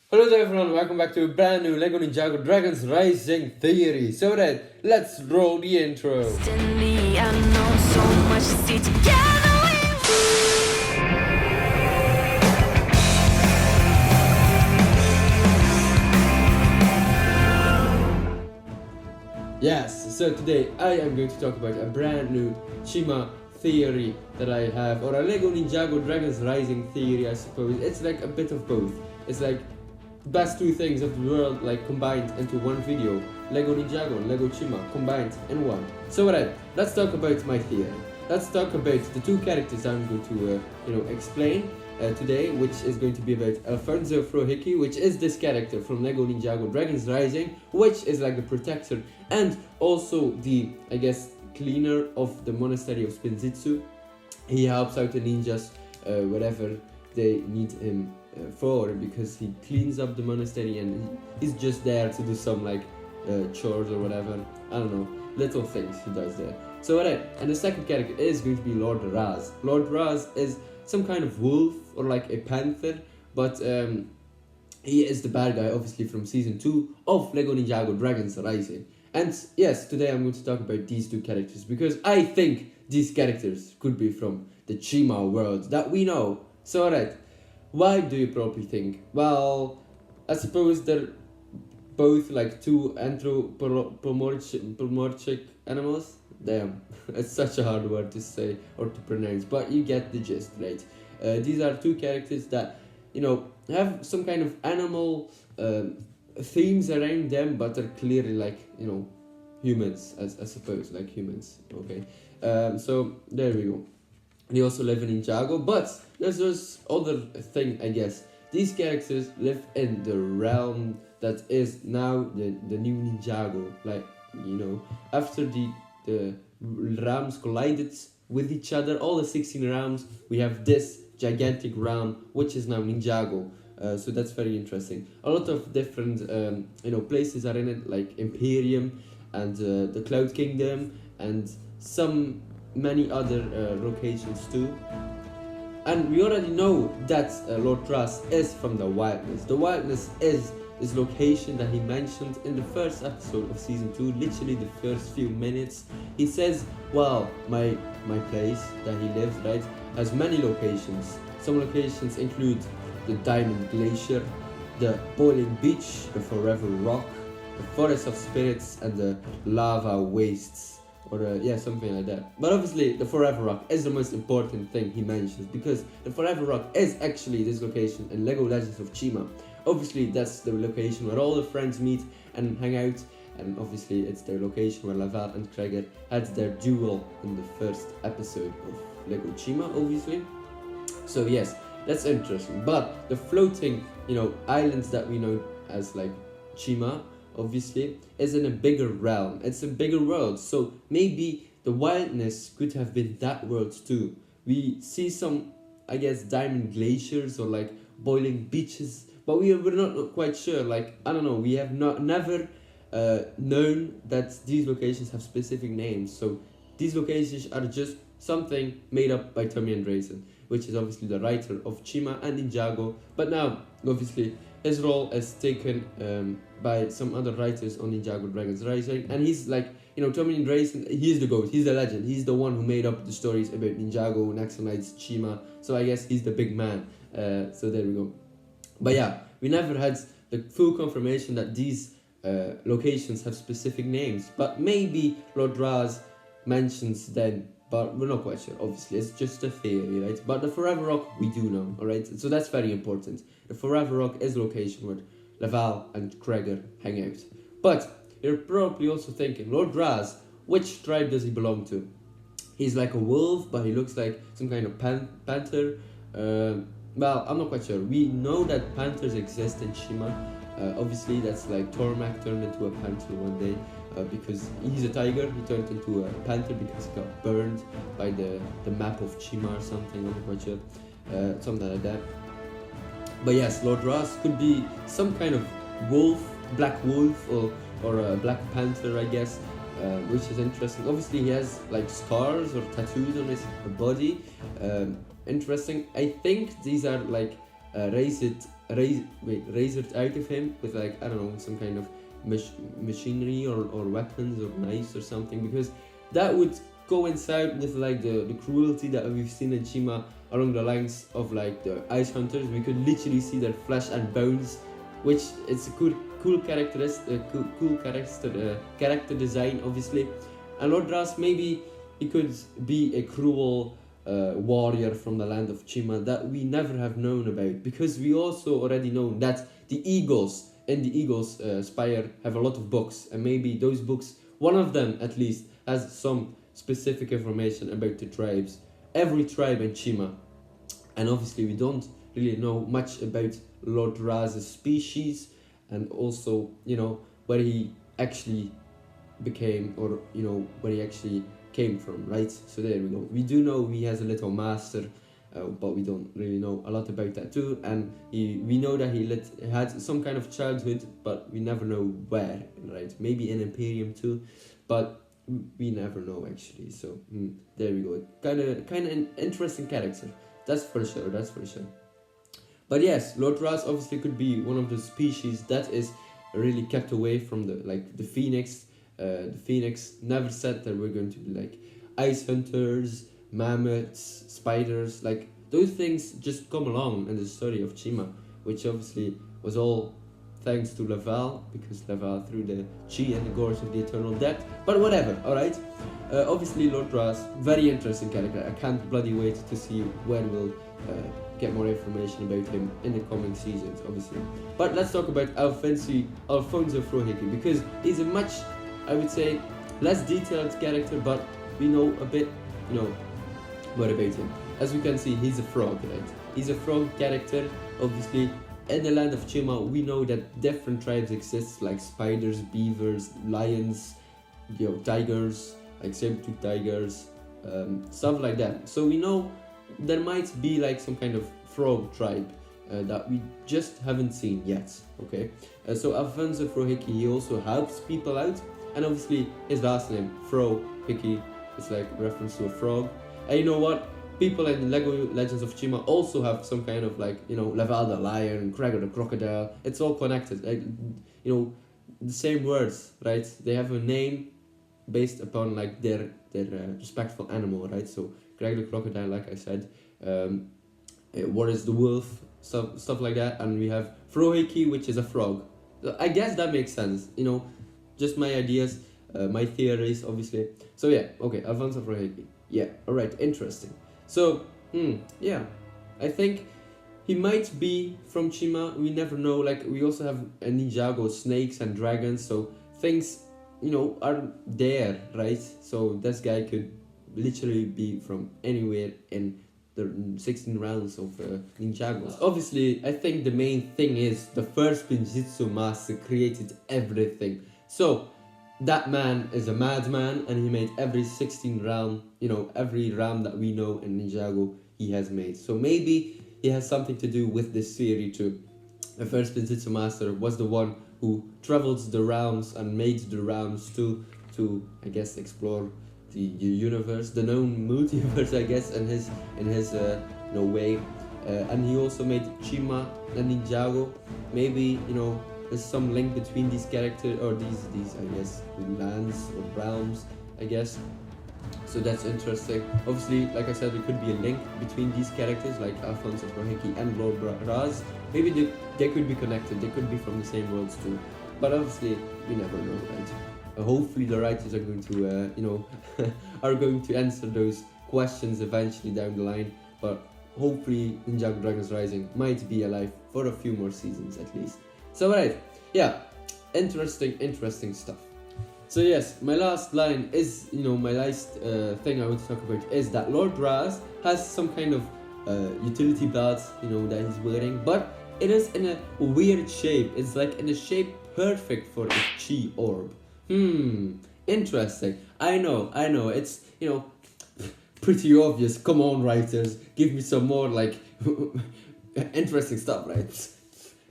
Hello there everyone, welcome back to a brand new LEGO Ninjago Dragons Rising Theory. So let's roll the intro. Destiny, I know so much to see together Yes, so today I am going to talk about a brand new Chima theory that I have, or a LEGO Ninjago Dragons Rising theory, I suppose. It's like a bit of both. It's like best two things of the world like combined into one video. LEGO Ninjago and LEGO Chima combined in one. So let's talk about my theory. Let's talk about the two characters I'm going to explain today, which is going to be about Alfonso Frohiki, which is this character from LEGO Ninjago Dragons Rising, which is like the protector and also the, I guess, cleaner of the monastery of Spinzitsu. He helps out the ninjas wherever they need him for, because he cleans up the monastery and he's just there to do some like chores or whatever. I don't know, little things he does there. So and the second character is going to be Lord Raz. Lord Raz is some kind of wolf or like a panther, but he is the bad guy obviously from season 2 of LEGO Ninjago Dragons Rising. And yes, today I'm going to talk about these two characters because I think these characters could be from the Chima world that we know. So why do you probably think? Well, I suppose they're both like two anthropomorphic animals. Damn, it's such a hard word to say or to pronounce, but you get the gist, right? These are two characters that, have some kind of animal themes around them, but they're clearly like, humans, I suppose, like humans, okay? So there we go. They also live in Ninjago, but there's this other thing, I guess. These characters live in the realm that is now the new Ninjago. Like, after the realms collided with each other, all the 16 realms, we have this gigantic realm, which is now Ninjago. So that's very interesting. A lot of different, places are in it, like Imperium and the Cloud Kingdom and many other locations too. And we already know that Lord Ras is from the Wilderness. The Wilderness is this location that he mentioned in the first episode of season 2, literally the first few minutes. He says, well, my place that he lives, right, has many locations. Some locations include the Diamond Glacier, the Boiling Beach, the Forever Rock, the Forest of Spirits, and the Lava Wastes. Or something like that. But obviously the Forever Rock is the most important thing he mentions, because the Forever Rock is actually this location in LEGO Legends of Chima. Obviously that's the location where all the friends meet and hang out, and obviously it's the location where Laval and Kreger had their duel in the first episode of LEGO Chima, obviously. So yes, that's interesting. But the floating, islands that we know as like Chima, obviously, is in a bigger realm. It's a bigger world. So maybe the Wilderness could have been that world too. We see some, I guess, diamond glaciers or like boiling beaches, but we're not quite sure. Like, I don't know, we have never known that these locations have specific names. So these locations are just something made up by Tommy Andresen, which is obviously the writer of Chima and Ninjago. But now, obviously, his role is taken by some other writers on Ninjago Dragons Rising, and he's like, Tommy Andresen, he's the GOAT, he's the legend, he's the one who made up the stories about Ninjago, Naxalites, Chima, so I guess he's the big man, so there we go. But yeah, we never had the full confirmation that these locations have specific names, but maybe Lord Raz mentions them, but we're not quite sure. Obviously, it's just a theory, right? But the Forever Rock, we do know, alright? So that's very important. The Forever Rock is a location where Laval and Kreger hang out. But you're probably also thinking, Lord Raz, which tribe does he belong to? He's like a wolf, but he looks like some kind of panther. Well, I'm not quite sure. We know that panthers exist in Chima. Obviously, that's like Tormac turned into a panther one day. Because he's a tiger, he turned into a panther because he got burned by the map of Chima or something, I'm not quite sure, something like that. But yes, Lord Ras could be some kind of wolf, black wolf, or a black panther, I guess, which is interesting. Obviously he has like scars or tattoos on his body, interesting. I think these are like raised razored out of him with like, I don't know, some kind of machinery or weapons or knives or something, because that would coincide with like the cruelty that we've seen in Chima along the lines of like the ice hunters. We could literally see their flesh and bones, which is a cool character design, obviously. And Lord Ras, maybe he could be a cruel warrior from the land of Chima that we never have known about, because we also already know that the Eagles and the Eagles Spire have a lot of books, and maybe those books, one of them at least, has some specific information about the tribes, every tribe in Chima. And obviously we don't really know much about Lord Raz's species, and also, you know, where he actually became, or, you know, where he actually came from, right? So there we go. We do know he has a little master, but we don't really know a lot about that too. And we know that he had some kind of childhood, but we never know where, right? Maybe in Imperium too, but we never know actually. So there we go. Kind of an interesting character. That's for sure. But yes, Lord Ras obviously could be one of the species that is really kept away from the Phoenix. The Phoenix never said that we're going to be like ice hunters, mammoths, spiders. Like those things just come along in the story of Chima, which obviously was all thanks to Laval, because Laval threw the Chi in the gorge of the eternal depth. But whatever, alright. Obviously Lord Ras, very interesting character. I can't bloody wait to see when we'll get more information about him in the coming seasons, obviously. But let's talk about Alfonso Frohiki, because he's a much, I would say, less detailed character, but we know a bit, you know, more about him. As we can see, he's a frog, right? He's a frog character, obviously. In the land of Chima, we know that different tribes exist, like spiders, beavers, lions, you know, tigers, like saber-tooth tigers, stuff like that. So we know there might be like some kind of frog tribe that we just haven't seen yet, okay? So Alfonso Frohiki, he also helps people out, and obviously his last name, Frohiki, is like a reference to a frog. And you know what? People in Lego Legends of Chima also have some kind of like, you know, Laval the Lion, Gregor the Crocodile. It's all connected, like, you know, the same words, right? They have a name based upon like their respectful animal, right? So Gregor the Crocodile, like I said, what is the wolf, stuff like that. And we have Frohiki, which is a frog. I guess that makes sense, you know, just my ideas, my theories, obviously. So yeah, okay, Alfonso Frohiki. Yeah, alright, interesting. So, yeah, I think he might be from Chima, we never know. Like, we also have a Ninjago, snakes and dragons, so things, you know, are there, right? So this guy could literally be from anywhere in the 16 rounds of Ninjagos. Obviously, I think the main thing is the first Ninjitsu master created everything. So that man is a madman, and he made every 16 round, you know, every round that we know in Ninjago he has made. So maybe he has something to do with this theory too. The first Ninjitsu master was the one who traveled the rounds and made the rounds to I guess explore the universe, the known multiverse, I guess, in his you know, way. And he also made Chima and Ninjago. Maybe, you know, there's some link between these characters, or these I guess lands or realms, I guess. So that's interesting. Obviously, like I said, there could be a link between these characters, like Alfonso Frohiki and Lord Raz. Maybe they could be connected. They could be from the same worlds too. But obviously, we never know, right? Hopefully, the writers are going to, you know, are going to answer those questions eventually down the line. But hopefully, Ninjago Dragons Rising might be alive for a few more seasons at least. So right, yeah, interesting stuff. So yes, my last line is, you know, my last thing I want to talk about is that Lord Raz has some kind of utility belt, you know, that he's wearing, but it is in a weird shape. It's like in a shape perfect for a chi orb. Interesting. I know, it's, you know, pretty obvious. Come on, writers, give me some more like interesting stuff, right?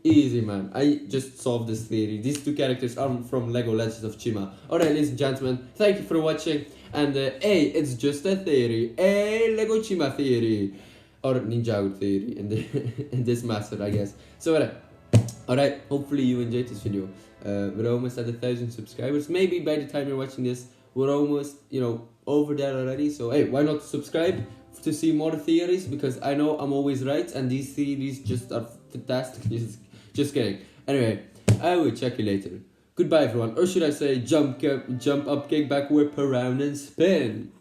Easy, man. I just solved this theory. These two characters are from Lego Legends of Chima. Alright, ladies and gentlemen, thank you for watching. And hey, it's just a theory. Hey, Lego Chima theory. or Ninjago theory in, in this matter, I guess. So, alright, hopefully you enjoyed this video. We're almost at 1,000 subscribers. Maybe by the time you're watching this, we're almost, over there already. So, hey, why not subscribe to see more theories? Because I know I'm always right, and these theories just are fantastic. Just kidding. Anyway, I will check you later. Goodbye, everyone. Or should I say, jump up, kick back, whip around, and spin.